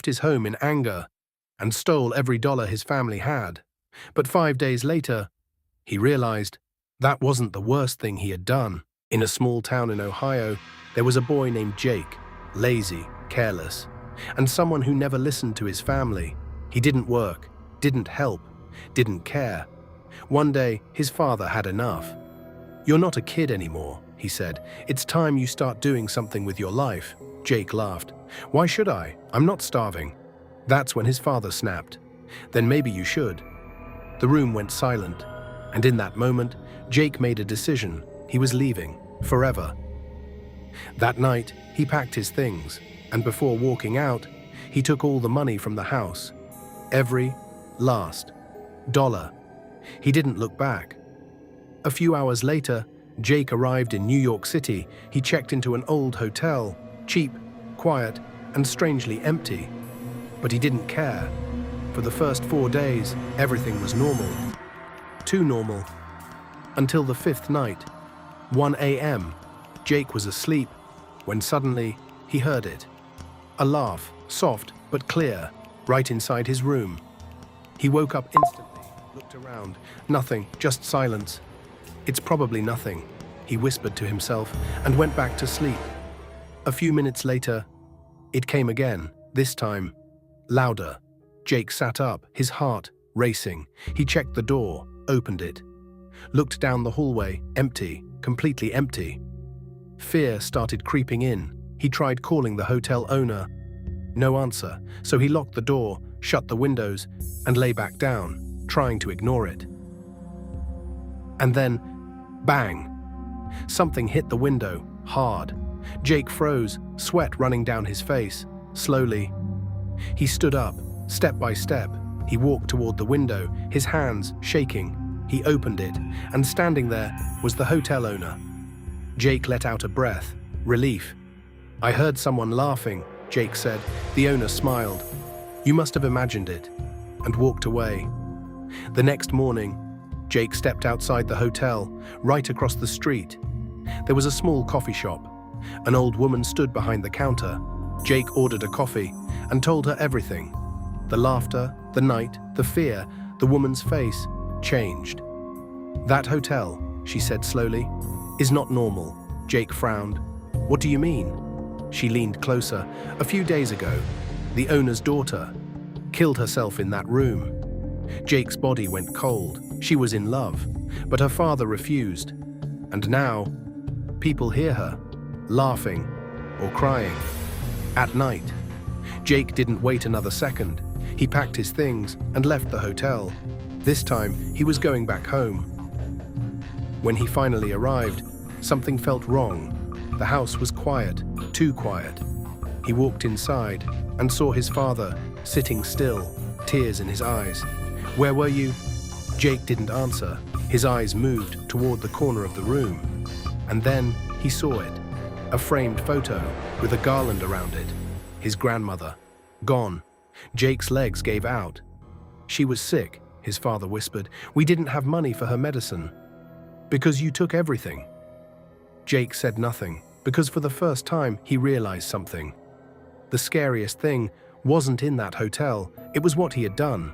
his home in anger and stole every dollar his family had. But 5 days later, he realized that wasn't the worst thing he had done. In a small town in Ohio, there was a boy named Jake, lazy, careless, and someone who never listened to his family. He didn't work, didn't help, didn't care. One day, his father had enough. "You're not a kid anymore," he said. "It's time you start doing something with your life." Jake laughed. "Why should I? I'm not starving." That's when his father snapped. "Then maybe you should." The room went silent, and in that moment, Jake made a decision. He was leaving, forever. That night, he packed his things, and before walking out, he took all the money from the house. Every last dollar. He didn't look back. A few hours later, Jake arrived in New York City. He checked into an old hotel, cheap, quiet, and strangely empty. But he didn't care. For the first 4 days, everything was normal. Too normal. Until the fifth night, 1 a.m., Jake was asleep, when suddenly he heard it. A laugh, soft but clear, right inside his room. He woke up instantly, looked around. Nothing, just silence. "It's probably nothing," he whispered to himself, and went back to sleep. A few minutes later, it came again, this time louder. Jake sat up, his heart racing. He checked the door, opened it, looked down the hallway, empty, completely empty. Fear started creeping in. He tried calling the hotel owner. No answer, so he locked the door, shut the windows, and lay back down, trying to ignore it. And then, bang! Something hit the window, hard. Jake froze, sweat running down his face. Slowly, he stood up, step by step. He walked toward the window, his hands shaking. He opened it, and standing there was the hotel owner. Jake let out a breath, relief. "I heard someone laughing," Jake said. The owner smiled. "You must have imagined it," and walked away. The next morning, Jake stepped outside the hotel, right across the street. There was a small coffee shop. An old woman stood behind the counter. Jake ordered a coffee and told her everything. The laughter, the night, the fear, the woman's face changed. "That hotel," she said slowly, "is not normal." Jake frowned. "What do you mean?" She leaned closer. "A few days ago, the owner's daughter killed herself in that room." Jake's body went cold. She was in love, but her father refused. And now, people hear her, laughing or crying. At night, Jake didn't wait another second. He packed his things and left the hotel. This time, he was going back home. When he finally arrived, something felt wrong. The house was quiet, too quiet. He walked inside and saw his father sitting still, tears in his eyes. "Where were you?" Jake didn't answer. His eyes moved toward the corner of the room. And then he saw it, a framed photo with a garland around it. His grandmother, gone. Jake's legs gave out. "She was sick," his father whispered. "We didn't have money for her medicine." "Because you took everything." Jake said nothing, because for the first time he realized something. The scariest thing wasn't in that hotel, it was what he had done.